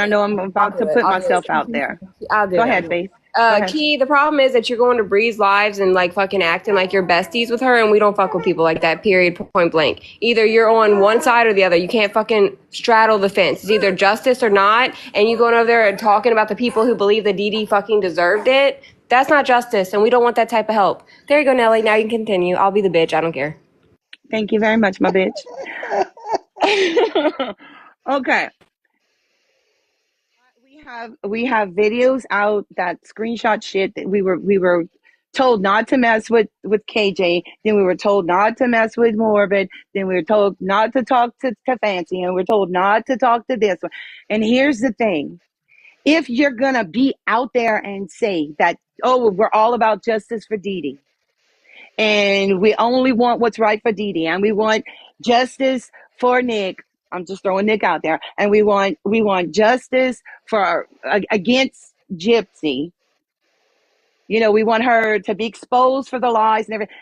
I know I'm I'll about do to it. put I'll do myself it. out there. I'll do Go it. I'll ahead, do it. Faith. Go ahead. Key, the problem is that you're going to Bree's lives and like fucking acting like you're besties with her, and we don't fuck with people like that, period, point blank. Either you're on one side or the other. You can't fucking straddle the fence. It's either justice or not, and you going over there and talking about the people who believe that DeeDee fucking deserved it. That's not justice, and we don't want that type of help. There you go, Nelly. Now you can continue. I'll be the bitch. I don't care. Thank you very much, my bitch. Okay. We have videos out that screenshot shit that we were told not to mess with KJ, then we were told not to mess with Morbid, then we were told not to talk to Fancy, and we're told not to talk to this one. And here's the thing. If you're gonna be out there and say that, oh, we're all about justice for DeeDee, and we only want what's right for DeeDee, and we want justice for Nick. I'm just throwing Nick out there, and we want justice for against Gypsy. We want her to be exposed for the lies and everything.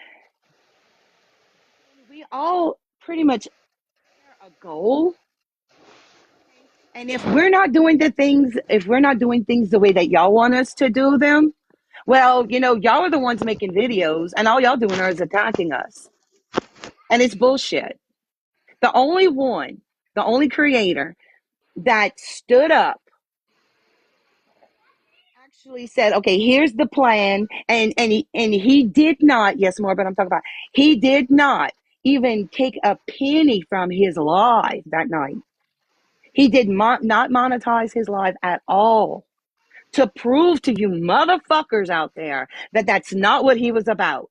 We all pretty much share a goal, and if we're not doing things the way that y'all want us to do them, well, y'all are the ones making videos, and all y'all doing is attacking us, and it's bullshit. The only creator that stood up actually said, okay, here's the plan. And he did not, yes, more, but I'm talking about, he did not even take a penny from his live that night. He did not monetize his live at all, to prove to you motherfuckers out there that that's not what he was about.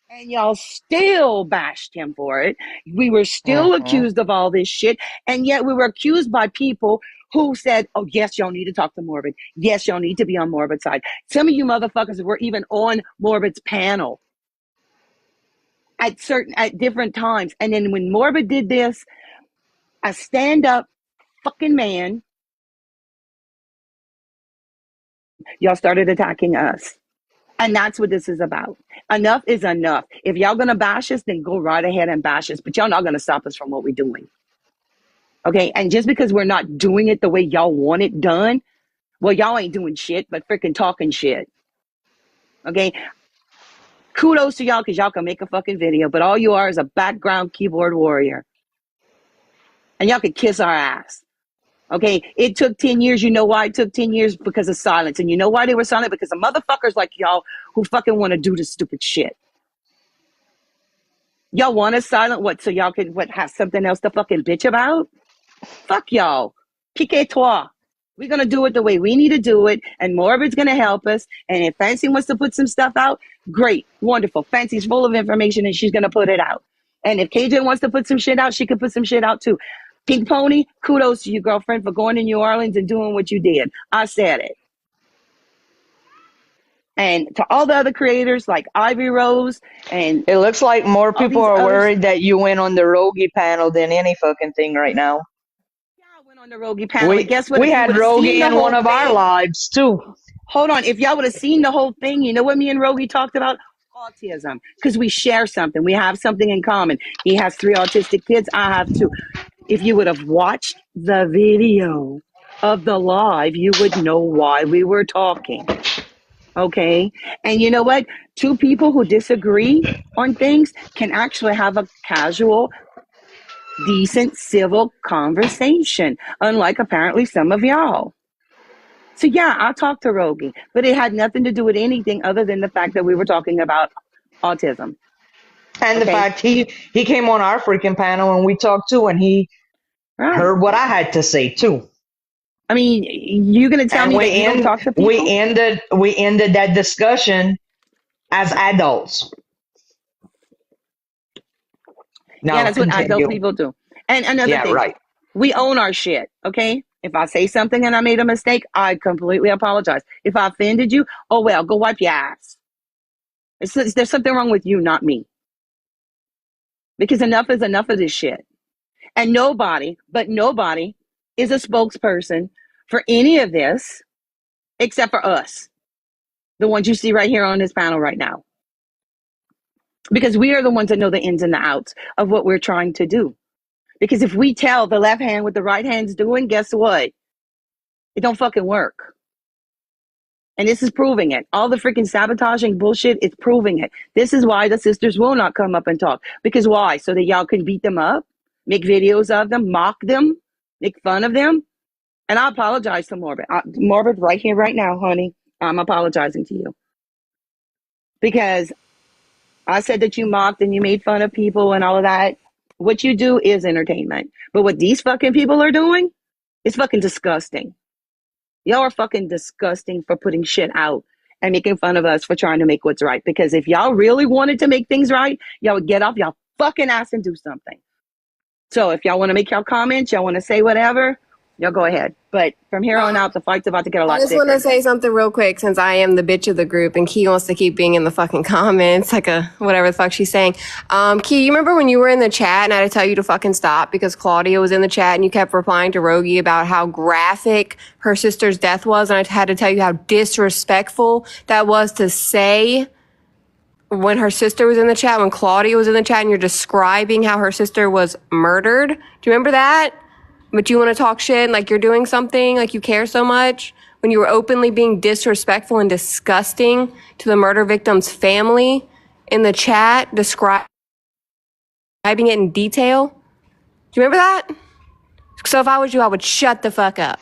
And y'all still bashed him for it. We were still accused of all this shit. And yet we were accused by people who said, oh, yes, y'all need to talk to Morbid. Yes, y'all need to be on Morbid's side. Some of you motherfuckers were even on Morbid's panel at different times. And then when Morbid did this, a stand-up fucking man, y'all started attacking us. And that's what this is about. Enough is enough. If y'all gonna bash us, then go right ahead and bash us. But y'all not gonna stop us from what we're doing. Okay? And just because we're not doing it the way y'all want it done, well, y'all ain't doing shit, but freaking talking shit. Okay? Kudos to y'all because y'all can make a fucking video, but all you are is a background keyboard warrior. And y'all can kiss our ass. Okay? It took 10 years. You know why it took 10 years? Because of silence. And you know why they were silent? Because of motherfuckers like y'all who fucking want to do this stupid shit. Y'all want us silent? What? So y'all could have something else to fucking bitch about? Fuck y'all. Piquez-toi. We're gonna do it the way we need to do it, and Morbid's gonna help us. And if Fancy wants to put some stuff out, great, wonderful. Fancy's full of information, and she's gonna put it out. And if KJ wants to put some shit out, she could put some shit out too. Pink Pony, kudos to you, girlfriend, for going to New Orleans and doing what you did. I said it. And to all the other creators like Ivy Rose and It looks like more all people these are others. worried that you went on the Rogie panel than any fucking thing right now. Yeah, I went on the Rogie panel, and We guess what? we If you had would have seen Rogie the in one whole of our thing, lives too. hold on. If y'all would have seen the whole thing, you know what me and Rogie talked about? Autism. Because we share something. We have something in common. He has 3 autistic kids. I have 2. If you would have watched the video of the live, you would know why we were talking. Okay? And you know what? 2 people who disagree on things can actually have a casual, decent, civil conversation, unlike apparently some of y'all. So yeah, I talked to Rogie, but it had nothing to do with anything other than the fact that we were talking about autism. And the Okay, fact he came on our freaking panel and we talked too, and he right? heard what I had to say too. I mean, you're gonna tell And me that you don't talk to we people? ended that discussion as adults. Yeah, Now that's what adult continue. people do. And another Yeah, thing, right. we own our shit. Okay, if I say something and I made a mistake, I completely apologize. If I offended you, oh well, go wipe your ass. There's something wrong with you, not me. Because enough is enough of this shit. And nobody is a spokesperson for any of this except for us, the ones you see right here on this panel right now. Because we are the ones that know the ins and the outs of what we're trying to do. Because if we tell the left hand what the right hand's doing, guess what? It don't fucking work. And this is proving it. All the freaking sabotaging bullshit, it's proving it. This is why the sisters will not come up and talk. Because why? So that y'all can beat them up, make videos of them, mock them, make fun of them. And I apologize to Morbid. Morbid, right here, right now, honey. I'm apologizing to you. Because I said that you mocked and you made fun of people and all of that. What you do is entertainment. But what these fucking people are doing is fucking disgusting. Y'all are fucking disgusting for putting shit out and making fun of us for trying to make what's right. Because if y'all really wanted to make things right, y'all would get off y'all fucking ass and do something. So if y'all want to make y'all comments, y'all want to say whatever, y'all go ahead. But from here on out, the fight's about to get a lot I just thicker. want to say something real quick since I am the bitch of the group and Key wants to keep being in the fucking comments like a whatever the fuck she's saying. Key, you remember when you were in the chat and I had to tell you to fucking stop because Claudia was in the chat and you kept replying to Rogie about how graphic her sister's death was, and I had to tell you how disrespectful that was to say when her sister was in the chat, when Claudia was in the chat and you're describing how her sister was murdered. Do you remember that? But you want to talk shit like you're doing something, like you care so much, when you were openly being disrespectful and disgusting to the murder victim's family in the chat, describing it in detail. Do you remember that? So if I was you, I would shut the fuck up.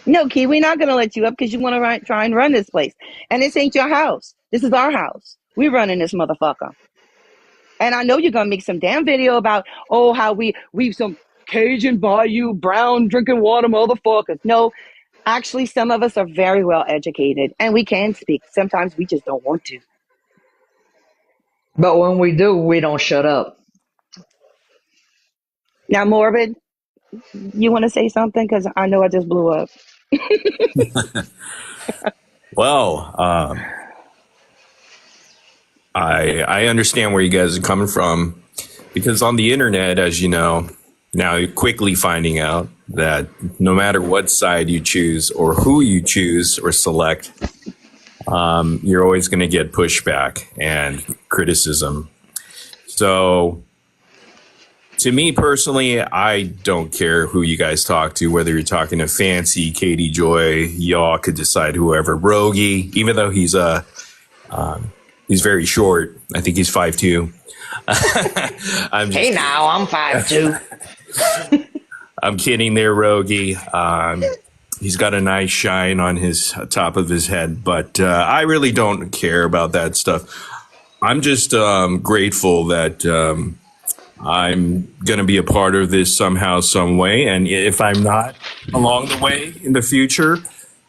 No, Key, we're not going to let you up because you want to try and run this place. And this ain't your house. This is our house. We're running this motherfucker. And I know you're going to make some damn video about, oh, how we some Cajun Bayou brown drinking water motherfuckers. No, actually, some of us are very well educated and we can speak. Sometimes we just don't want to. But when we do, we don't shut up. Now, Morbid, you want to say something? Because I know I just blew up. Well, I understand where you guys are coming from, because on the internet, as you know, now you're quickly finding out that no matter what side you choose or who you choose or select, you're always going to get pushback and criticism. So to me personally, I don't care who you guys talk to, whether you're talking to Fancy, Katie Joy, y'all could decide whoever. Rogie, even though he's very short. I think he's 5'2". Hey now, I'm 5'2". I'm kidding there, Rogie. He's got a nice shine on his top of his head, but I really don't care about that stuff. I'm just grateful that I'm going to be a part of this somehow, some way. And if I'm not along the way in the future,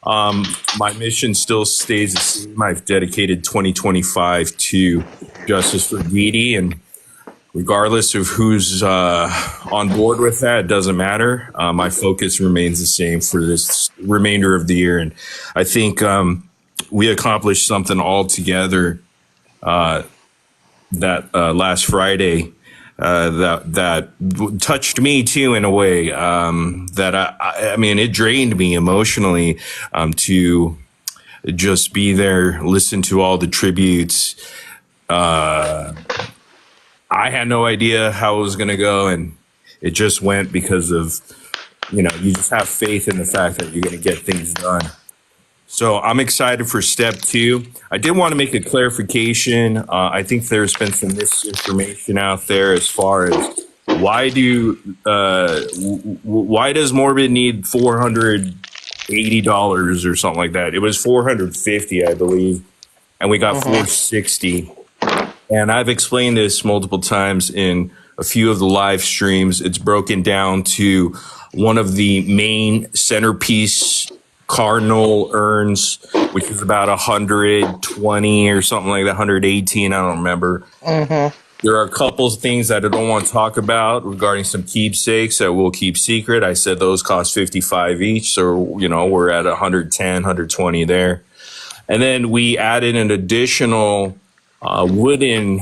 my mission still stays the same. I've dedicated 2025 to justice for DeeDee, and regardless of who's on board with that, it doesn't matter. My focus remains the same for this remainder of the year. And I think we accomplished something all together that last Friday that touched me too in a way that I mean, it drained me emotionally to just be there, listen to all the tributes. I had no idea how it was going to go, and it just went because of, you just have faith in the fact that you're going to get things done. So I'm excited for step 2. I did want to make a clarification. I think there's been some misinformation out there as far as why does Morbid need $480 or something like that? It was $450, I believe, and we got $460. And I've explained this multiple times in a few of the live streams. It's broken down to one of the main centerpiece cardinal urns, which is about 120 or something like that, 118, I don't remember. There are a couple of things that I don't want to talk about regarding some keepsakes that we'll keep secret. I said those cost $55 each, so we're at 110, 120 there. And then we added an additional wooden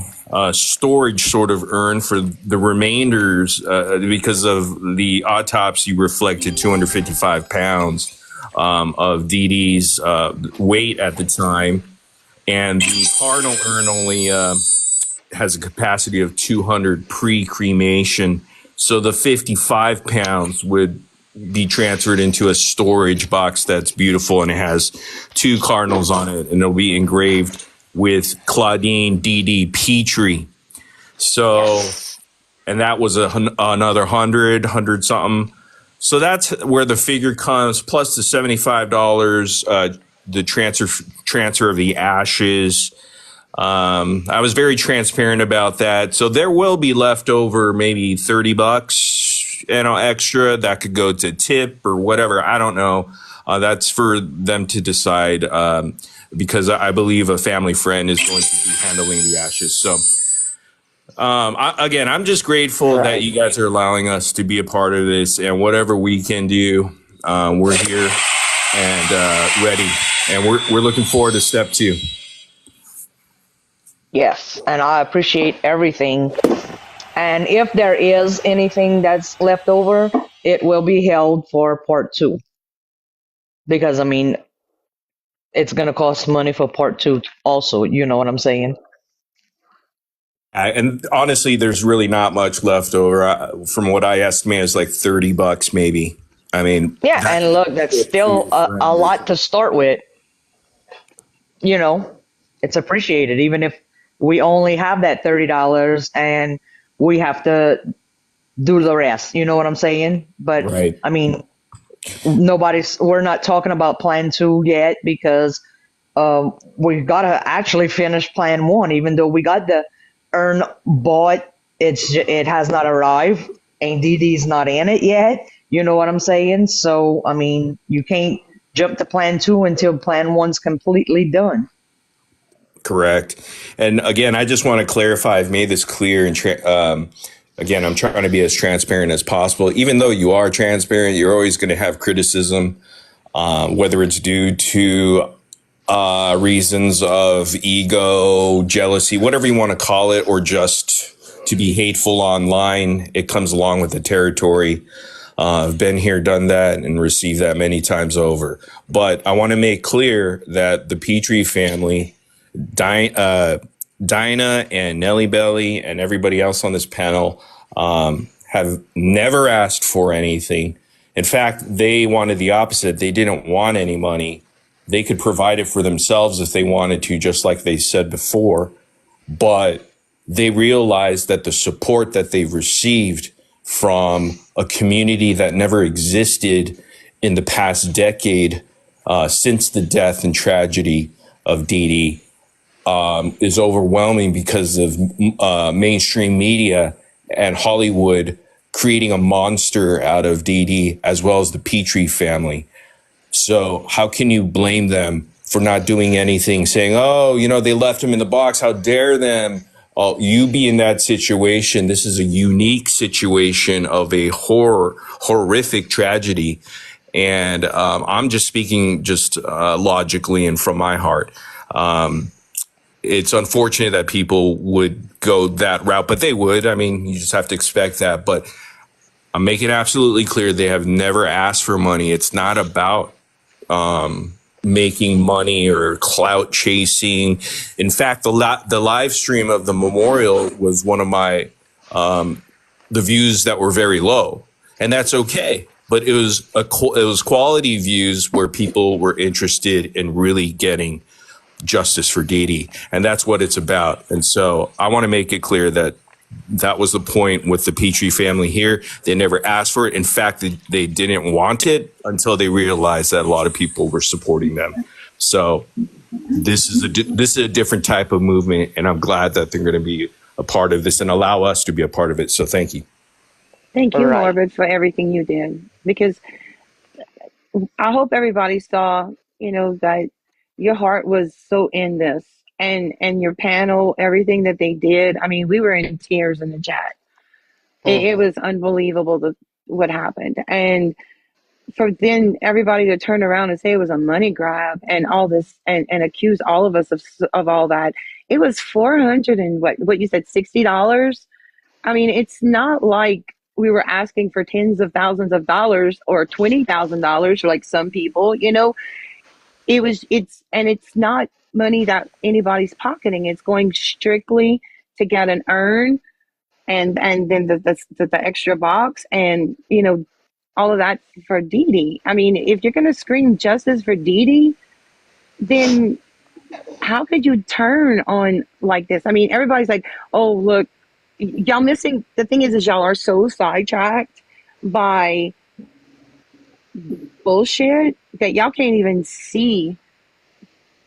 storage sort of urn for the remainders because of the autopsy reflected 255 pounds of DeeDee's weight at the time. And the cardinal urn only has a capacity of 200 pre-cremation. So the 55 pounds would be transferred into a storage box that's beautiful, and it has 2 cardinals on it, and it'll be engraved with Claudine DeeDee Pitre. So, and that was another 100 something. So that's where the figure comes, plus the $75, the transfer of the ashes. I was very transparent about that. So there will be leftover maybe $30, extra that could go to tip or whatever. I don't know. That's for them to decide, because I believe a family friend is going to be handling the ashes. So, I'm just grateful that you guys are allowing us to be a part of this, and whatever we can do, we're here and ready, and we're looking forward to step 2. Yes, and I appreciate everything. And if there is anything that's left over, it will be held for part 2. Because, I mean, it's going to cost money for part 2 also. You know what I'm saying? And honestly, there's really not much left over. From what I estimate, it's like $30 maybe. I mean, yeah, and look, that's still a lot to start with. You know, it's appreciated, even if we only have that $30 and we have to do the rest. You know what I'm saying? But right. I mean, we're not talking about plan 2 yet, because we've got to actually finish plan 1, even though we got the urn bought. It has not arrived, and DeeDee's not in it yet. You know what I'm saying? So, I mean, you can't jump to plan 2 until plan 1's completely done. Correct. And again, I just want to clarify, I've made this clear, and again, I'm trying to be as transparent as possible. Even though you are transparent, you're always going to have criticism, whether it's due to reasons of ego, jealousy, whatever you want to call it, or just to be hateful online. It comes along with the territory. I've been here, done that, and received that many times over. But I want to make clear that the Pitre family, Dinah and Nellie Belly and everybody else on this panel, have never asked for anything. In fact, they wanted the opposite. They didn't want any money. They could provide it for themselves if they wanted to, just like they said before. But they realized that the support that they've received from a community that never existed in the past decade, since the death and tragedy of DeeDee, is overwhelming, because of mainstream media and Hollywood creating a monster out of DeeDee, as well as the Pitre family. So how can you blame them for not doing anything, saying, oh, they left him in the box, how dare them? Oh, you be in that situation. This is a unique situation of a horrific tragedy. And I'm just speaking logically and from my heart. It's unfortunate that people would go that route, but they would. I mean, you just have to expect that. But I'm making absolutely clear they have never asked for money. It's not about making money or clout chasing. In fact, the live stream of the memorial was one of my the views that were very low, and that's okay. But it was quality views where people were interested in really getting justice for DeeDee, and that's what it's about. And so I want to make it clear that that was the point with the Pitre family here. They never asked for it. In fact, they didn't want it until they realized that a lot of people were supporting them. So this is a different type of movement, and I'm glad that they're going to be a part of this and allow us to be a part of it. So thank you. Thank you, Morbid, for everything you did, because I hope everybody saw, that your heart was so in this, and your panel, everything that they did. I mean, we were in tears in the chat. It was unbelievable what happened. And for then everybody to turn around and say it was a money grab and all this, and accuse all of us of all that. It was 400 and what you said, $60. I mean, it's not like we were asking for tens of thousands of dollars or $20,000 like some people. It's not money that anybody's pocketing. It's going strictly to get an urn, and then the extra box, and all of that for DeeDee. I mean, if you're going to scream justice for DeeDee, then how could you turn on like this? I mean, everybody's like, oh, look, y'all missing. The thing is y'all are so sidetracked by bullshit that y'all can't even see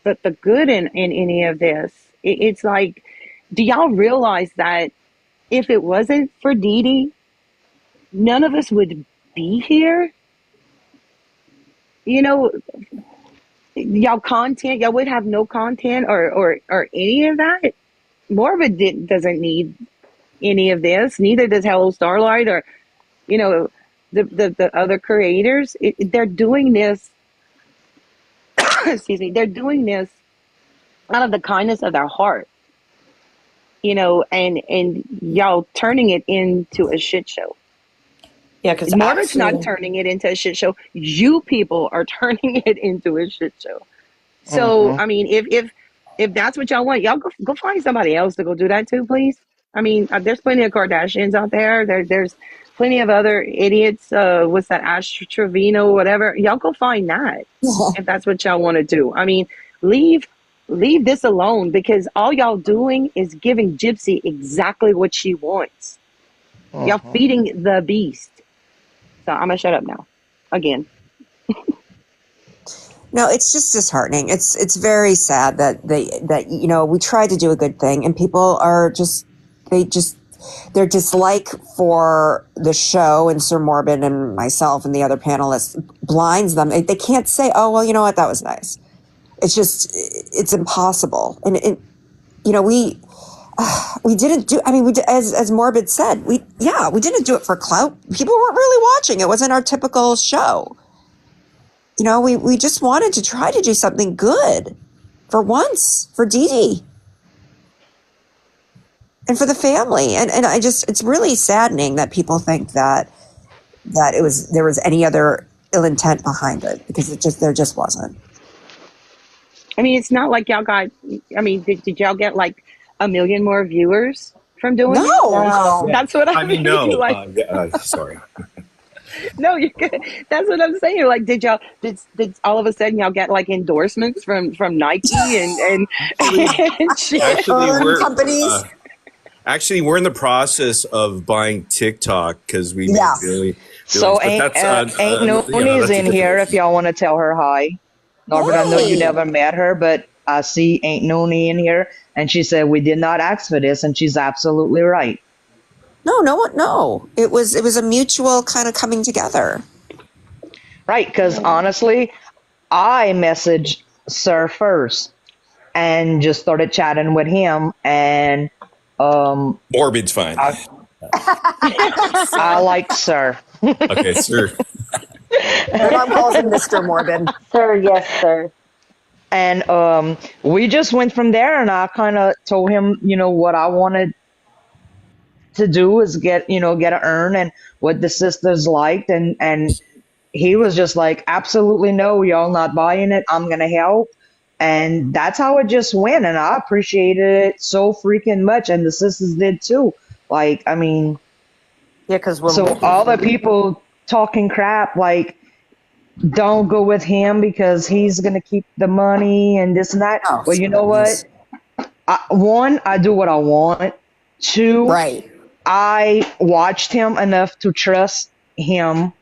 the good in any of this. It's like, do y'all realize that if it wasn't for DeeDee, none of us would be here? You know, y'all would have no content or any of that. Morbid doesn't need any of this. Neither does Hello Starlight or, you know, the other creators. They're doing this. Excuse me. They're doing this out of the kindness of their heart, you know, and y'all turning it into a shit show. Yeah, because Morbid's not turning it into a shit show. You people are turning it into a shit show. So, I mean, if that's what y'all want, y'all go find somebody else to go do that too, please. I mean, there's plenty of Kardashians out there. There's plenty of other idiots. What's that, Ash Trevino, whatever. Y'all go find that if that's what y'all want to do. I mean, leave this alone, because all y'all doing is giving Gypsy exactly what she wants. Y'all feeding the beast. So I'm gonna shut up now. Again. No, it's just disheartening. It's very sad that you know, we tried to do a good thing and people are their dislike for the show and Sir Morbid and myself and the other panelists blinds them. They can't say, oh, well, you know what, that was nice. It's impossible. And you know, we didn't do, I mean, as Morbid said, we didn't do it for clout. People weren't really watching. It wasn't our typical show. You know, we just wanted to try to do something good for once, for DeeDee and for the family. And it's really saddening that people think that there was any other ill intent behind it, because there just wasn't. I mean, it's not like y'all got, I mean, did y'all get like 1 million more viewers from doing it? No. That's what I mean, mean. no. Like, Sorry. no, you're good. That's what I'm saying. Like, did all of a sudden y'all get like endorsements from Nike and shit? Actually, companies. Actually, we're in the process of buying TikTok because we made really. So ain't Nooni's in here if y'all want to tell her hi. Norbert, I know you never met her, but I see Ain't Noonie in here, and she said we did not ask for this, and she's absolutely right. No. It was a mutual kind of coming together. Right, because honestly, I messaged Sir first and just started chatting with him, and Morbid's fine. I like Sir. Okay, Sir. My mom calls him Mr. Morbid. Sir, yes, sir. And we just went from there, and I kind of told him, you know, what I wanted to do is get an urn and what the sisters liked, and he was just like, absolutely no, y'all not buying it, I'm gonna help. And that's how it just went, and I appreciated it so freaking much, and the sisters did too. Like, I mean, Yeah, because all the people talking crap, like, don't go with him because he's gonna keep the money and this and that. Well, you know what? One, I do what I want. Two, Right. I watched him enough to trust him,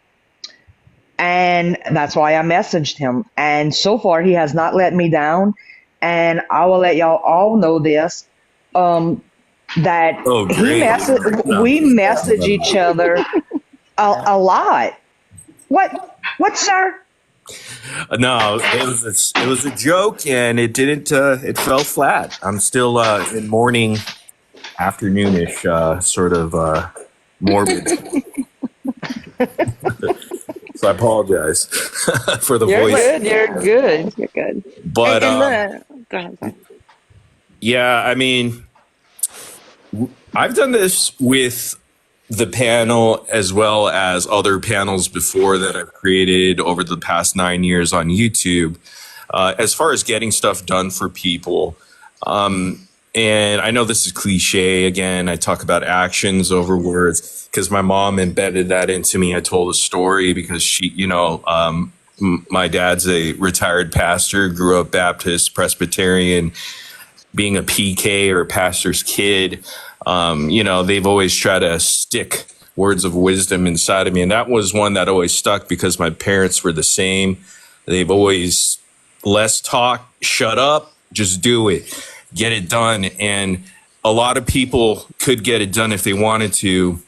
and that's why I messaged him. And so far, he has not let me down. And I will let y'all all know this, that we message each other a lot. What, sir? No, it was a joke, and it didn't. It fell flat. I'm still in morning, afternoonish, sort of morbid. So I apologize for the voice. You're good. You're good. But go ahead. yeah, I mean, I've done this with the panel as well as other panels before that I've created over the past 9 years on YouTube. As far as getting stuff done for people, And I know this is cliche. Again, I talk about actions over words because my mom embedded that into me. I told a story because she, my dad's a retired pastor, grew up Baptist, Presbyterian, being a PK or a pastor's kid. They've always tried to stick words of wisdom inside of me. And that was one that always stuck because my parents were the same. They've always less talk, shut up, just do it, get it done. And a lot of people could get it done if they wanted to.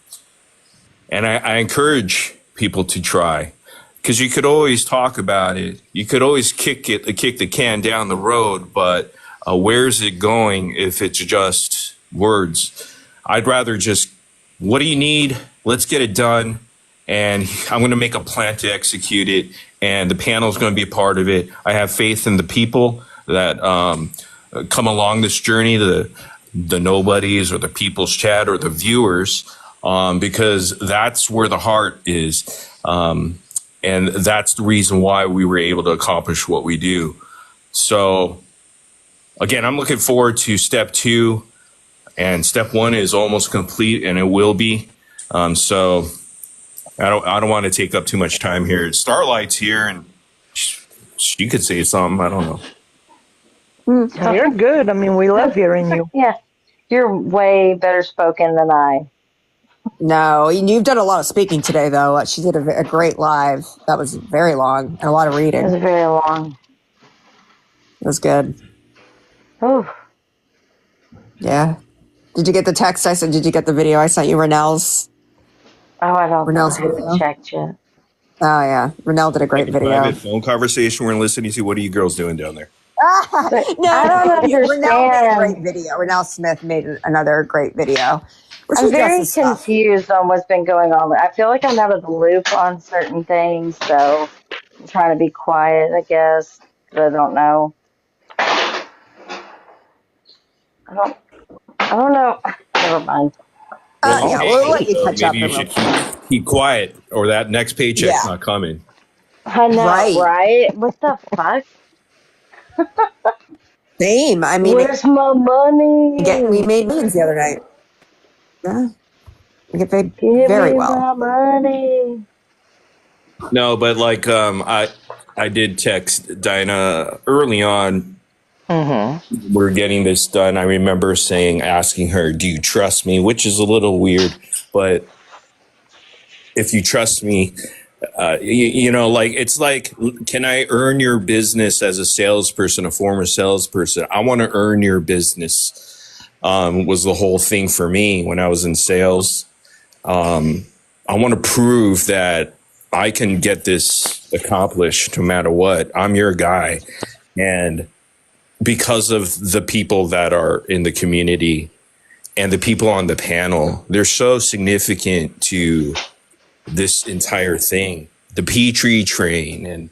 And I encourage people to try, because you could always talk about it. You could always kick the can down the road, but where's it going if it's just words? I'd rather just, what do you need? Let's get it done. And I'm going to make a plan to execute it. And the panel is going to be a part of it. I have faith in the people that come along this journey, the nobodies or the people's chat or the viewers, because that's where the heart is. And that's the reason why we were able to accomplish what we do. So again, I'm looking forward to step 2, and step 1 is almost complete, and it will be. So I don't want to take up too much time here. Starlight's here, and she could say something. I don't know. You're good. I mean, we love hearing you. Yeah, you're way better spoken than I. No, you've done a lot of speaking today, though. She did a great live. That was very long and a lot of reading. It was very long. It was good. Oh. Yeah. Did you get the text I said? Did you get the video I sent you, Renell's? Oh, I don't know. I Renell's video? haven't checked yet. Oh, yeah. Renell did a great video. Private phone conversation. We're listening to, what are you girls doing down there? No, I don't understand. Renell made a great video. Renell Smith made another great video. I'm very confused on what's been going on. I feel like I'm out of the loop on certain things, so I'm trying to be quiet, I guess. But I don't know. I don't know. Never mind. Yeah, we'll let you catch up. Maybe you should keep quiet, or that next paycheck's not coming. I know, right? What the fuck? Same. I mean, where's my money? We made millions the other night. Yeah, we get paid Give very me well. my money. No, but like I did text Dinah early on. We're getting this done. I remember asking her, "Do you trust me?" Which is a little weird, but if you trust me, it's like, can I earn your business as a salesperson, a former salesperson? I want to earn your business. Was the whole thing for me when I was in sales. I want to prove that I can get this accomplished no matter what. I'm your guy. And because of the people that are in the community and the people on the panel, they're so significant to this entire thing. The Pitre train, and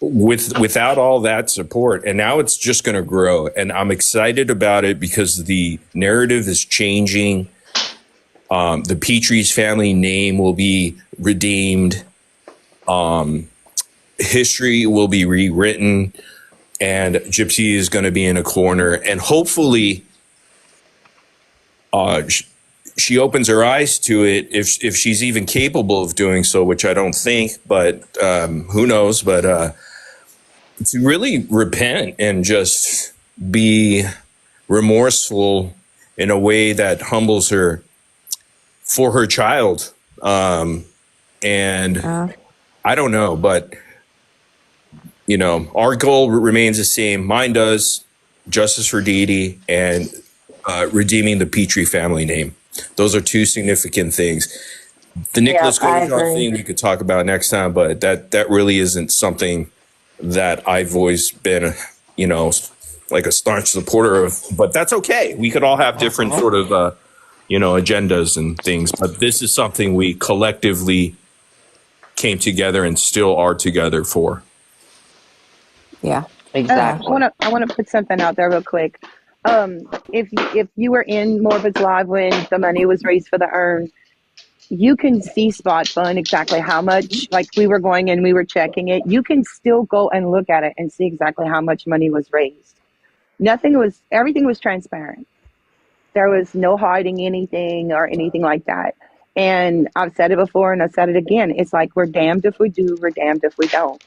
without all that support, and now it's just going to grow, and I'm excited about it because the narrative is changing. The Pitre's family name will be redeemed. History will be rewritten, and Gypsy is going to be in a corner, and hopefully she opens her eyes to it if she's even capable of doing so, which I don't think, but who knows, but to really repent and just be remorseful in a way that humbles her for her child. And I don't know, but our goal remains the same. Mine does. Justice for DeeDee and redeeming the Pitre family name. Those are two significant things. The Nicholas Gojal thing we could talk about next time, but that really isn't something that I've always been, like a staunch supporter of. But that's okay. We could all have different sort of, agendas and things. But this is something we collectively came together and still are together for. Yeah, exactly. I want to put something out there real quick. If you were in Morbid's live when the money was raised for the urn, you can see Spot Fund exactly how much, like we were going and we were checking it. You can still go and look at it and see exactly how much money was raised. Everything was transparent. There was no hiding anything or anything like that. And I've said it before and I've said it again. It's like we're damned if we do, we're damned if we don't.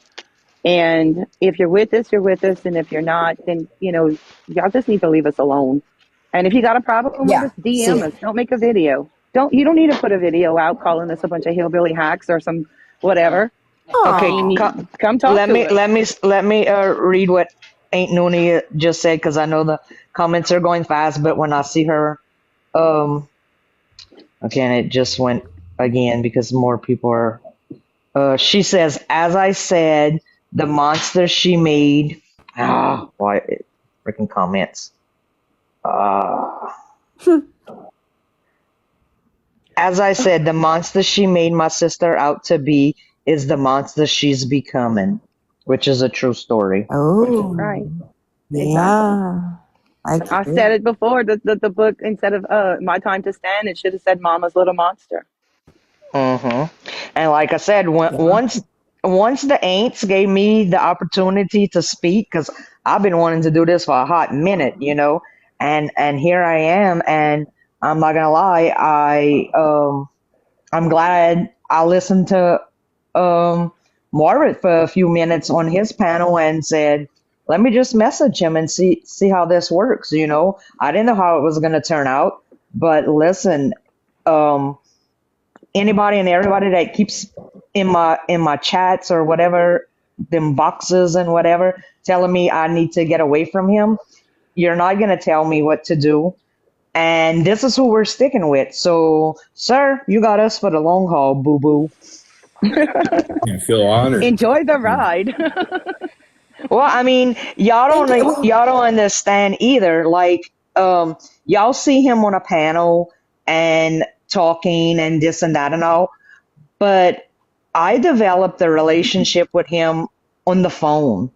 And if you're with us, you're with us. And if you're not, then, y'all just need to leave us alone. And if you got a problem with Yeah. us, DM us. Don't make a video. You don't need to put a video out calling us a bunch of hillbilly hacks or some whatever. Okay, Come talk to us. let me read what Aunt Noonie just said, because I know the comments are going fast, but when I see her, again, it just went again because more people are. She says, as I said, the monster she made. Why freaking comments? As I said, the monster she made my sister out to be is the monster she's becoming, which is a true story. Oh, Right. yeah. I said it before. The book, instead of My Time to Stand, it should have said Mama's Little Monster. And like I said, once the Aints gave me the opportunity to speak, because I've been wanting to do this for a hot minute, and here I am, and I'm not gonna lie, I'm glad I listened to Margaret for a few minutes on his panel and said, let me just message him and see how this works. I didn't know how it was gonna turn out, but listen, anybody and everybody that keeps in my chats or whatever, them boxes and whatever, telling me I need to get away from him, you're not going to tell me what to do. And this is who we're sticking with. So, sir, you got us for the long haul, boo-boo. I feel honored. Enjoy the ride. Well, I mean, y'all don't understand either. Like, y'all see him on a panel and talking and this and that and all, but I developed a relationship with him on the phone,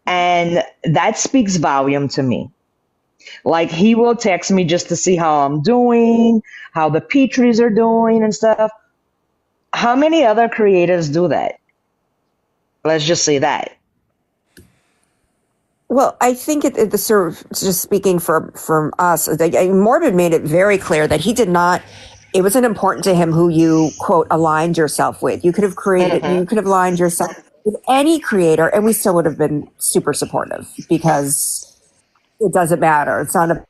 and that speaks volume to me. Like, he will text me just to see how I'm doing, how the Pitres are doing and stuff. How many other creators do that? Let's just say that. Well, I think the sort of, just speaking from us, Morbid made it very clear that he did not. It wasn't important to him who you quote aligned yourself with. You could have created, you could have aligned yourself with any creator, and we still would have been super supportive, because it doesn't matter. It's not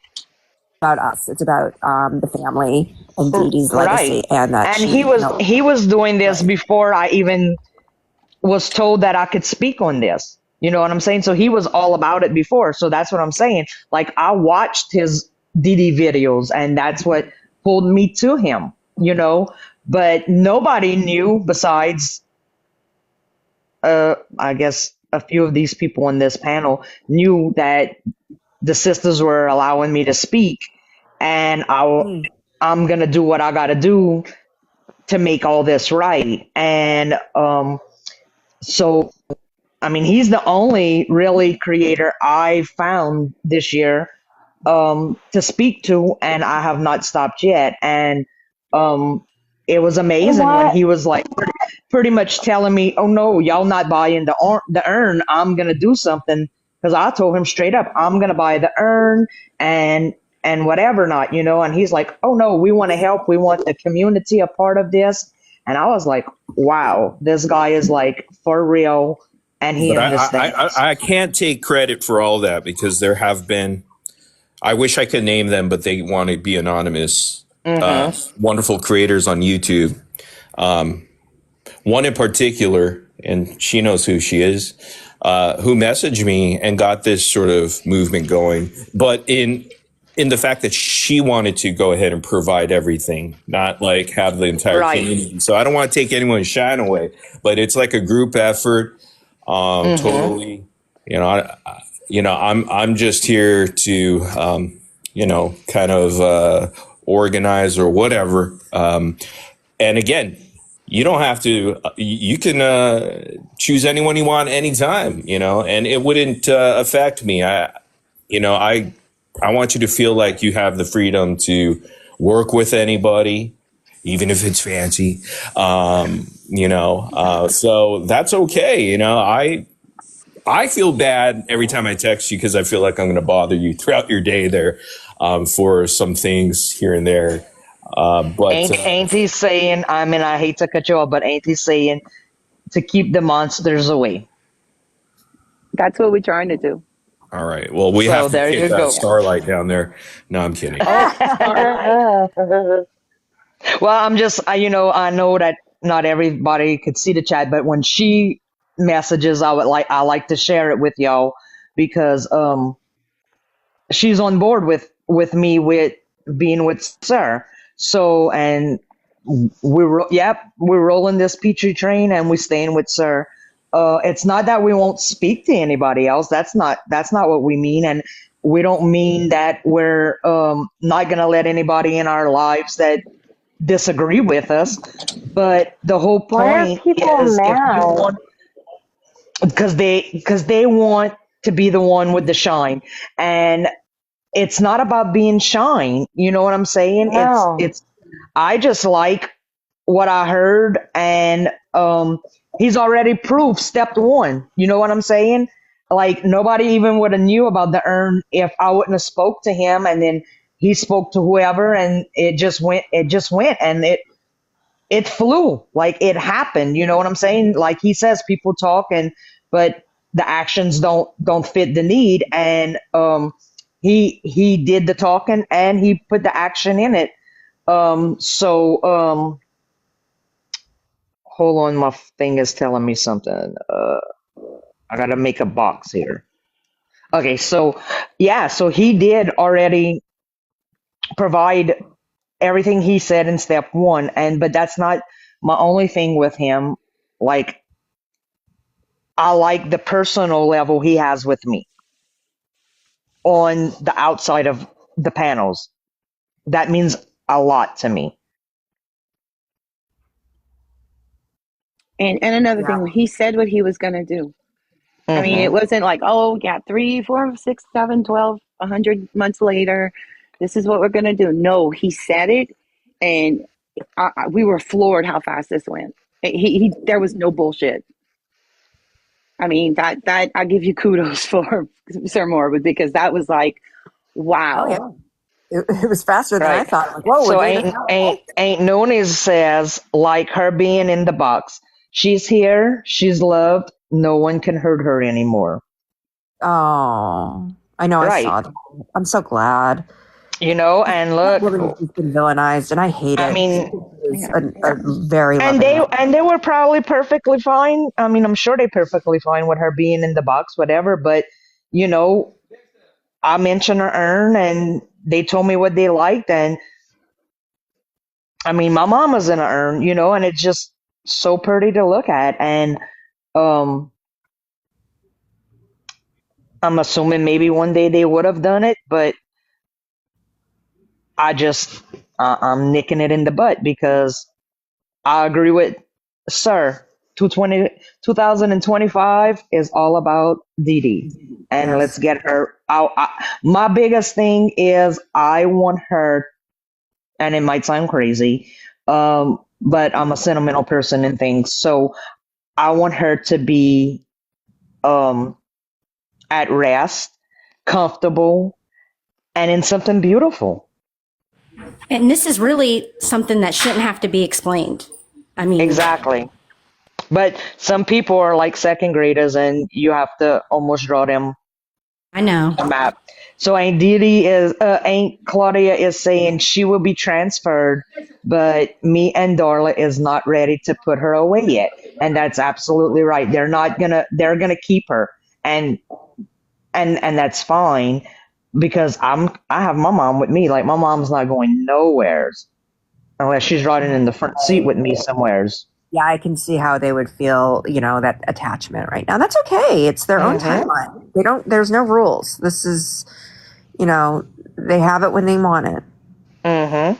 about us. It's about the family and DeeDee's legacy, and that. And he was doing this before I even was told that I could speak on this. You know what I'm saying? So he was all about it before. So that's what I'm saying. Like, I watched his DeeDee videos, and that's what pulled me to him, but nobody knew besides, I guess a few of these people on this panel knew that the sisters were allowing me to speak, and I'm going to do what I got to do to make all this right. And, so, I mean, he's the only really creator I found this year to speak to, and I have not stopped yet. And it was amazing when he was like pretty much telling me, oh no, y'all not buying the urn, I'm gonna do something, because I told him straight up, I'm gonna buy the urn and whatever not, and he's like, oh no, we want to help, we want the community a part of this. And I was like, wow, this guy is like for real, and he understands. I can't take credit for all that, because there have been, I wish I could name them, but they want to be anonymous. Wonderful creators on YouTube. One in particular, and she knows who she is, who messaged me and got this sort of movement going. But in the fact that she wanted to go ahead and provide everything, not like have the entire community. So I don't want to take anyone's shine away, but it's like a group effort. Totally, I'm just here to, kind of organize or whatever. And again, you don't have to, you can choose anyone you want anytime, and it wouldn't affect me. I want you to feel like you have the freedom to work with anybody, even if it's fancy, so that's okay. I feel bad every time I text you because I feel like I'm going to bother you throughout your day there for some things here and there. Ain't he saying? I mean, I hate to cut you off, but ain't he saying to keep the monsters away? That's what we're trying to do. All right. Well, we So have to there kick you that go. starlight down there. No, I'm kidding. Oh, Starlight. Well, I'm just, I know that not everybody could see the chat, but when she messages, I like to share it with y'all because she's on board with me with being with Sir. So, and we're rolling this Petrie train and we're staying with Sir. It's not that we won't speak to anybody else. That's not what we mean, and we don't mean that we're not gonna let anybody in our lives that disagree with us. But the whole Why are point people is if you mad? want, because they want to be the one with the shine, and it's not about being shine. You know what I'm saying? No. It's I just like what I heard, and he's already proved step one. You know what I'm saying? Like nobody even would have knew about the urn if I wouldn't have spoke to him, and then he spoke to whoever, and it just went. It just went, and it flew. Like it happened. You know what I'm saying? Like he says, people talk, but the actions don't fit the need, and he did the talking and he put the action in it. So hold on, my thing is telling me something. I gotta make a box here. Okay, so yeah, so he did already provide everything he said in step one, but that's not my only thing with him. Like I like the personal level he has with me on the outside of the panels. That means a lot to me. And another Yeah. thing, he said what he was going to do. I mean, it Hmm. wasn't like, oh, yeah, 3, 4, 6, 7, 12, 100 months later, this is what we're going to do. No, he said it, and we were floored how fast this went. There was no bullshit. I mean, that I give you kudos for Sir Morwood because that was like, Oh yeah. wow. It was faster than I Right. thought. Like, whoa, we're So doing this ain't now. ain't ain't Noni says like her being in the box. She's here. She's loved. No one can hurt her anymore. Oh, I know. I Right. saw that. I'm so glad. And That look, woman has just been villainized, and I hate I it. She mean, is a very and loving they woman. and they were probably perfectly fine. I mean, I'm sure they're perfectly fine with her being in the box, whatever. But you know, I mentioned her urn, and they told me what they liked, and I mean, my mama's in an urn, and it's just so pretty to look at, and um, I'm assuming maybe one day they would have done it, but I just I'm nicking it in the butt because I agree with Sir. 2025 is all about DeeDee, and let's Yes. get her out. My biggest thing is I want her, and it might sound crazy, but I'm a sentimental person and things, so I want her to be um, at rest, comfortable, and in something beautiful. And this is really something that shouldn't have to be explained. I mean, Exactly. But some people are like second graders, and you have to almost draw them I know. a map. So Aunt Claudia is saying she will be transferred, but me and Darla is not ready to put her away yet, and that's absolutely right. They're gonna keep her, and that's fine because I have my mom with me. Like my mom's not going nowheres unless she's riding in the front seat with me somewheres. Yeah, I can see how they would feel, that attachment right now. That's okay. It's their own Hmm. timeline. There's no rules. This is, they have it when they want it. Hmm.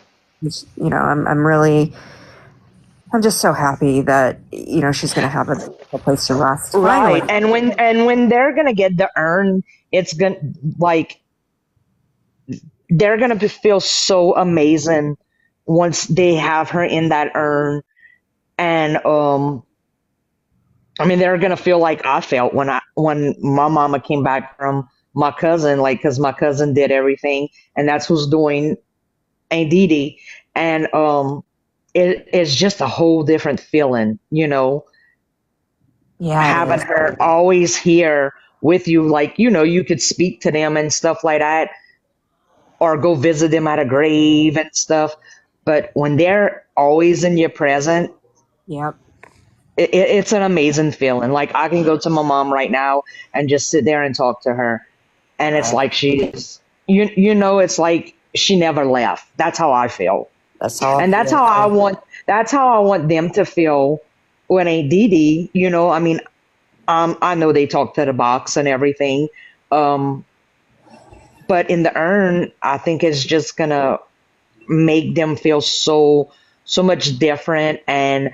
I'm just so happy that, she's going to have a place to rest. Right. Finally. And when they're gonna get the urn, it's gonna like they're gonna feel so amazing once they have her in that urn, and I mean, they're gonna feel like I felt when my mama came back from my cousin, like, because my cousin did everything, and that's who's doing Aunt DeeDee, and it's just a whole different feeling, Yeah, it having is. her always here with you, like, you could speak to them and stuff like that, or go visit them at a grave and stuff. But when they're always in your present, Yep. it's an amazing feeling. Like, I can go to my mom right now and just sit there and talk to her, and it's like it's like she never left. That's how I feel, That's how I and feel. that's how I want them to feel when a DeeDee. I mean, I know they talk to the box and everything, but in the urn, I think it's just gonna make them feel so much different, and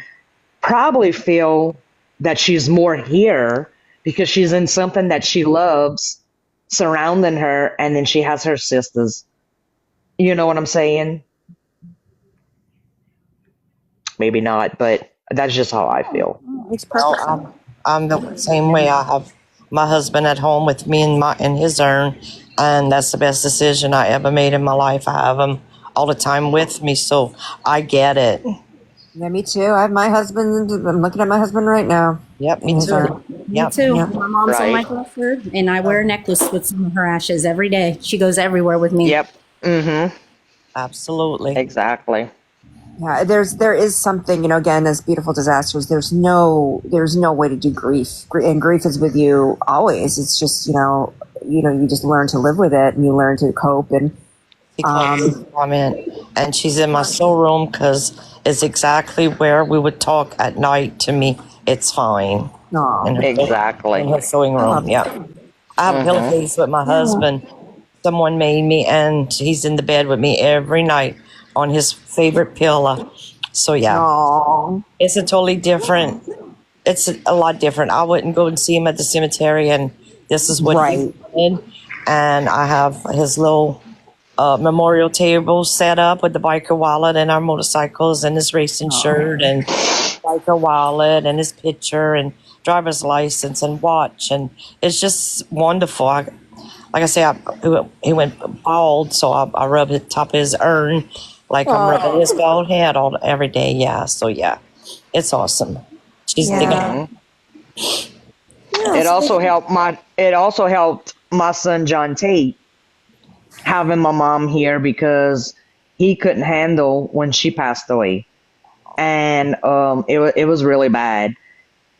probably feel that she's more here because she's in something that she loves surrounding her, and then she has her sisters. You know what I'm saying? Maybe not, but that's just how I feel. Makes Well, perfect sense. I'm the same way. I have my husband at home with me in his urn, and that's the best decision I ever made in my life. I have him all the time with me, so I get it. Yeah, me too. I have my husband. I'm looking at my husband right now. Yep, me In his too. urn. Me Yep. too. Yeah. My mom's on my Right. dresser, and I wear a necklace with some of her ashes every day. She goes everywhere with me. Yep. Mm-hmm. Absolutely. Exactly. Yeah, there is something, again, as beautiful disasters, there's no way to do grief. And grief is with you always. It's just, you just learn to live with it, and you learn to cope. And She closes the comment, and she's in my soul room because it's exactly where we would talk at night. To me, it's fine. aw. In her, Exactly. in her sewing I room. love Yep. I have a pillowcase with my husband. Someone made me, and he's in the bed with me every night on his favorite pillow. So yeah, Aw. it's a totally different. It's a lot different. I wouldn't go and see him at the cemetery, and this is what he did. And I have his little memorial table set up with the biker wallet and our motorcycles and his racing shirt and biker wallet and his picture and driver's license and watch, and it's just wonderful. Like I say, he went bald, so I rub the top of his urn like I'm rubbing his bald head every day. Yeah, so yeah, it's awesome. She's Yeah. It also helped my son John Tate having my mom here because he couldn't handle when she passed away, and it was really bad.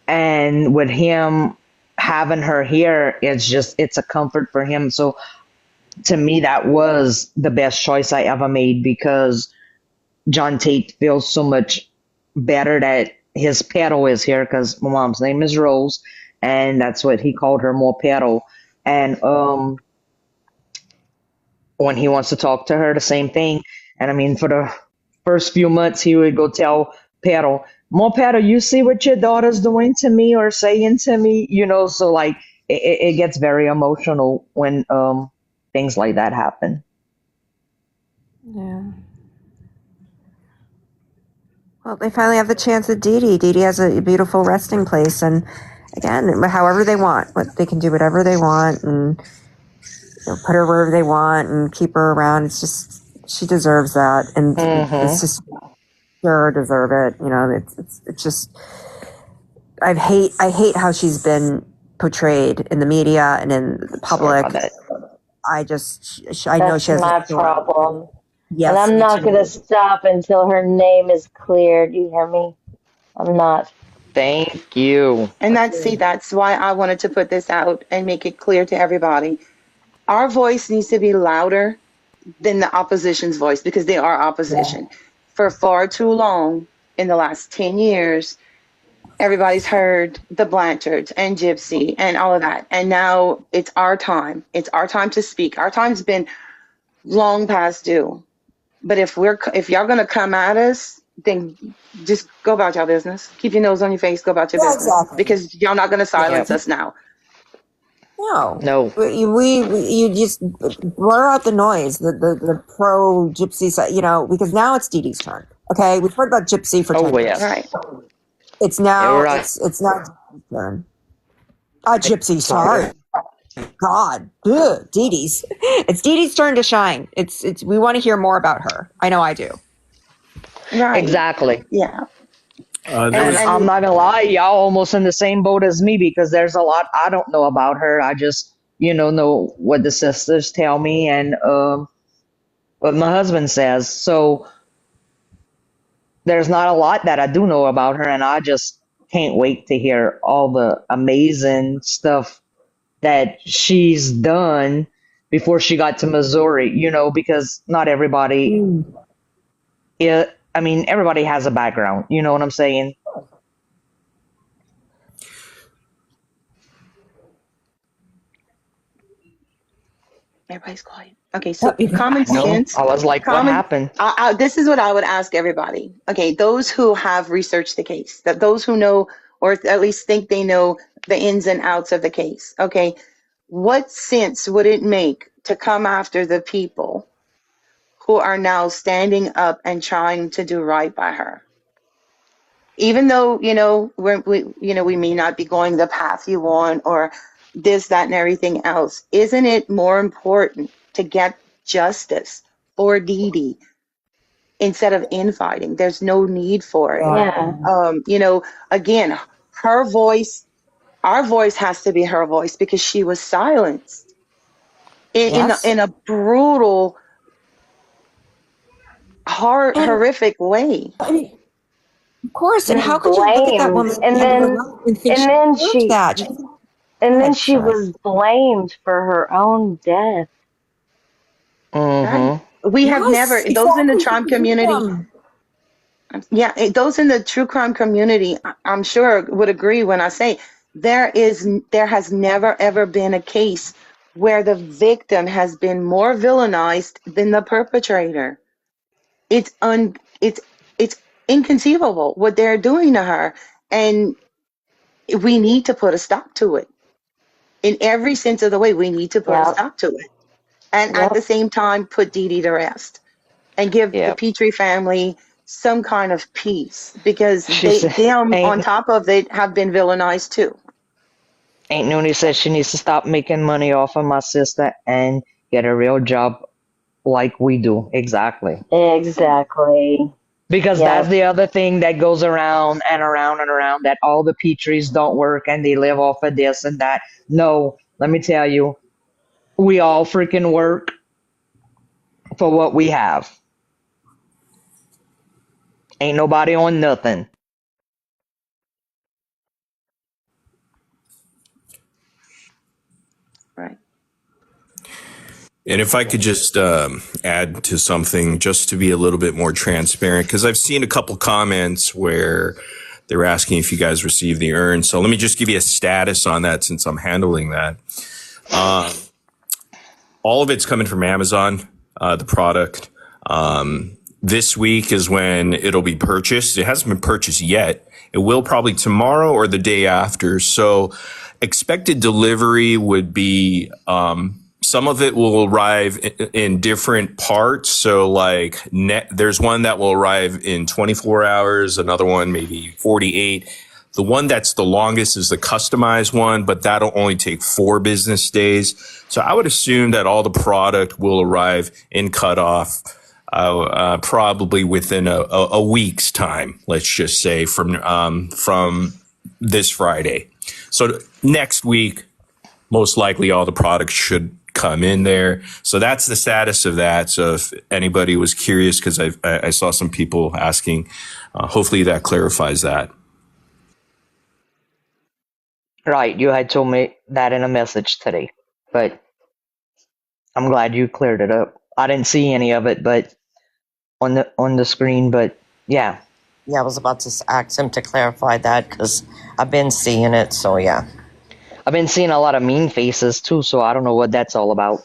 And with him having her here, it's a comfort for him. So to me, that was the best choice I ever made because John Tate feels so much better that his petal is here because my mom's name is Rose, and that's what he called her, more petal. And when he wants to talk to her, the same thing. And I mean, for the first few months, he would go tell Petal, "More Petal, you see what your daughter's doing to me or saying to me?" So like it gets very emotional when things like that happen. Yeah. Well, they finally have the chance at DeeDee. DeeDee has a beautiful resting place, and again, however they want, they can do whatever they want, and put her wherever they want, and keep her around. It's just she deserves that, and it's just sure deserve it. It's just I hate how she's been portrayed in the media and in the public. I know she has my problem. Yes, and I'm me not too. going to stop until her name is cleared. You hear me? I'm not. Thank you. And that's why I wanted to put this out and make it clear to everybody. Our voice needs to be louder than the opposition's voice because they are opposition. Yeah. For far too long in the last 10 years, everybody's heard the Blanchards and Gypsy and all of that. And now it's our time. It's our time to speak. Our time's been long past due. But if y'all gonna come at us, then just go about your business. Keep your nose on your face. Go about your business. Exactly. Because y'all not gonna silence us now. No. You just blur out the noise. The pro Gypsy side, because now it's DeeDee's turn. Okay, we've heard about Gypsy for 10 years. Right. It's now right. it's now turn. Gypsy, sorry. God, ugh, DeeDee's. It's DeeDee's turn to shine. It's. We want to hear more about her. I know I do. Right. Exactly. Yeah. And I'm not gonna lie, y'all almost in the same boat as me because there's a lot I don't know about her. I just, know what the sisters tell me and what my husband says. So there's not a lot that I do know about her, and I just can't wait to hear all the amazing stuff that she's done before she got to Missouri, because not everybody, everybody has a background, you know what I'm saying? Everybody's quiet. Okay, so common No, sense. I was like, what happened? This is what I would ask everybody. Okay, those who have researched the case, that those who know or at least think they know the ins and outs of the case. Okay, what sense would it make to come after the people who are now standing up and trying to do right by her? Even though, we may not be going the path you want or this, that, and everything else, isn't it more important to get justice for DeeDee instead of infighting? There's no need for it. Yeah. Again, her voice, our voice has to be her voice because she was silenced in a brutal, horrific way. Of course, and how could you look at that woman and then she that? And then she was blamed for her own death. Right? We have never, those in the Trump community, those in the true crime community, I'm sure would agree when I say there has never ever been a case where the victim has been more villainized than the perpetrator. It's inconceivable what they're doing to her, and we need to put a stop to it. In every sense of the way, we need to put a stop to it. And at the same time, put DeeDee to rest and give the Pitre family some kind of peace because they on top of it, have been villainized too. Aunt Noonie says she needs to stop making money off of my sister and get a real job like we do. Exactly. Because that's the other thing that goes around and around and around, that all the Petries don't work and they live off of this and that. No, let me tell you, we all freaking work for what we have. Ain't nobody on nothing. Right. And if I could just add to something just to be a little bit more transparent, because I've seen a couple comments where they're asking if you guys received the urn. So let me just give you a status on that since I'm handling that. All of it's coming from Amazon, the product. This week is when it'll be purchased. It hasn't been purchased yet. It will probably tomorrow or the day after. So expected delivery would be some of it will arrive in different parts. So like there's one that will arrive in 24 hours, another one maybe 48. The one that's the longest is the customized one, but that'll only take 4 business days. So I would assume that all the product will arrive in cutoff probably within a week's time, let's just say from this Friday. So next week, most likely all the products should come in there. So that's the status of that. So if anybody was curious, because I saw some people asking, hopefully that clarifies that. Right, you had told me that in a message today, but I'm glad you cleared it up. I didn't see any of it, but on the screen, but yeah. Yeah, I was about to ask him to clarify that because I've been seeing it, so yeah. I've been seeing a lot of mean faces too, so I don't know what that's all about.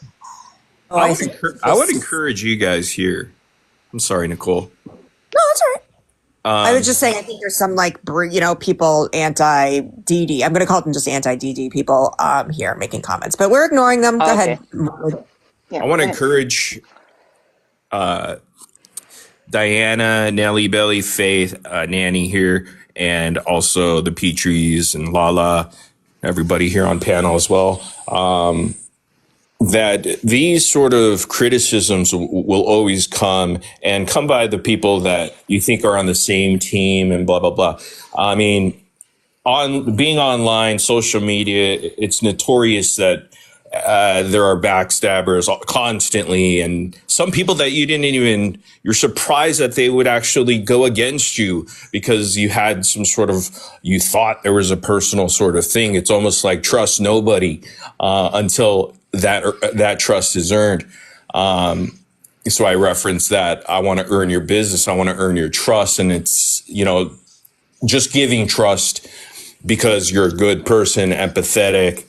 I would encourage you guys here. I'm sorry, Nicole. No, that's all right. I was just saying, I think there's some people anti-DeeDee. I'm going to call them just anti-DeeDee people here making comments, but we're ignoring them. Go ahead. I want to encourage Diana, Nellie, Belly, Faith, Nanny here, and also the Pitres and Lala, everybody here on panel as well. That these sort of criticisms will always come by the people that you think are on the same team and blah, blah, blah. I mean, on being online, social media, it's notorious that there are backstabbers constantly, and some people that you're surprised that they would actually go against you because you had you thought there was a personal sort of thing. It's almost like trust nobody until that trust is earned. So I reference that I want to earn your business. I want to earn your trust. And it's, just giving trust because you're a good person, empathetic.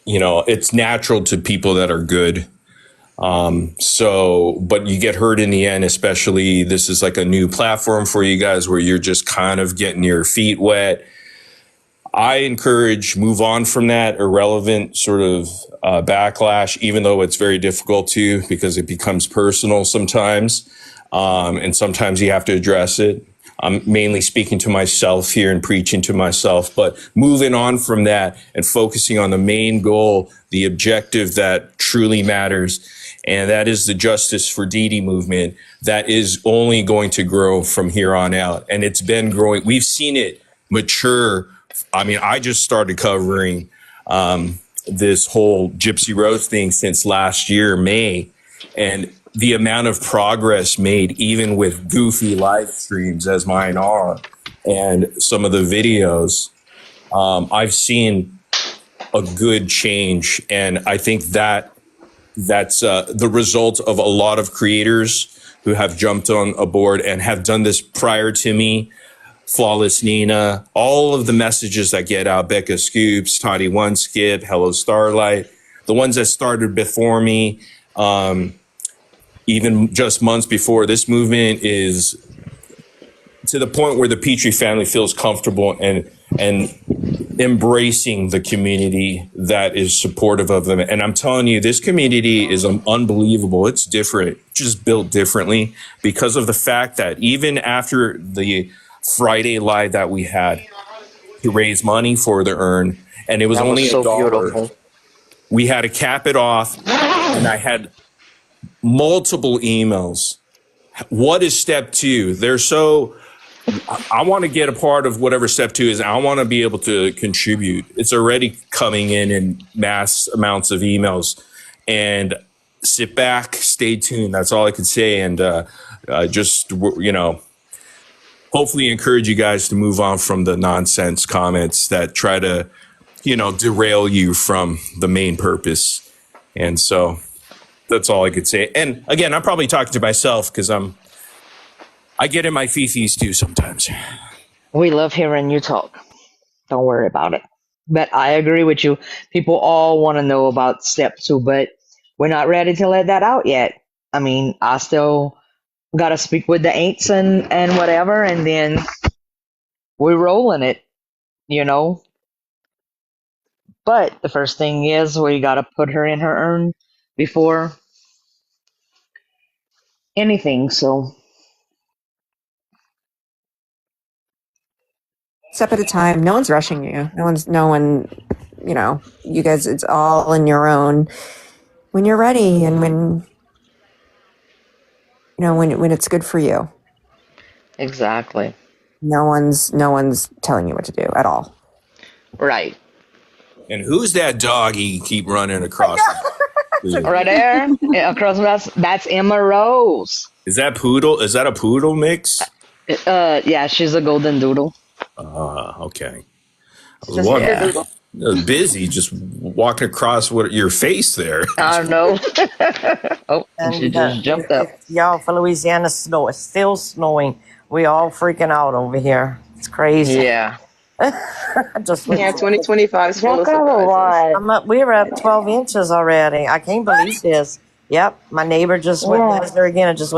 It's natural to people that are good. But you get hurt in the end, especially this is like a new platform for you guys where you're just kind of getting your feet wet. I encourage move on from that irrelevant sort of backlash, even though it's very difficult to, because it becomes personal sometimes. And sometimes you have to address it. I'm mainly speaking to myself here and preaching to myself, but moving on from that and focusing on the main goal, the objective that truly matters. And that is the Justice for DeeDee movement that is only going to grow from here on out. And it's been growing. We've seen it mature. I mean, I just started covering this whole Gypsy Rose thing since last year, May. And the amount of progress made, even with goofy live streams as mine are, and some of the videos, I've seen a good change. And I think that's the result of a lot of creators who have jumped on a board and have done this prior to me. Flawless Nina, all of the messages that get out, Becca Scoops, Toddy One Skip, Hello Starlight, the ones that started before me, even just months before. This movement is to the point where the Pitre family feels comfortable and embracing the community that is supportive of them. And I'm telling you, this community is unbelievable. It's different, just built differently because of the fact that even after the Friday live that we had to raise money for the urn, and it was only $1. Beautiful. We had to cap it off, and I had multiple emails. What is step two? I want to get a part of whatever step two is. I want to be able to contribute. It's already coming in mass amounts of emails, and sit back, stay tuned. That's all I can say. And hopefully encourage you guys to move on from the nonsense comments that try to, derail you from the main purpose. And so that's all I could say. And again, I'm probably talking to myself because I get in my fifis too sometimes. We love hearing you talk. Don't worry about it. But I agree with you. People all want to know about step two, but we're not ready to let that out yet. I mean, I still got to speak with the ain'ts and whatever, and then we're rolling it, But the first thing is we got to put her in her urn before anything, so. Step at a time. No one's rushing you. You guys, it's all in your own, when you're ready and when it's good for you. Exactly. No one's telling you what to do at all. Right. And who's that doggy keep running across? Right there, across that's Emma Rose. Is that poodle? Is that a poodle mix? Yeah, she's a golden doodle. Okay. I was busy just walking across your face there. I don't know. And she just jumped up. Y'all, for Louisiana, it's still snowing. We all freaking out over here. It's crazy. Yeah. 2025 is full of surprises. We're up 12 inches already. I can't believe this. Yep, my neighbor just went there again and just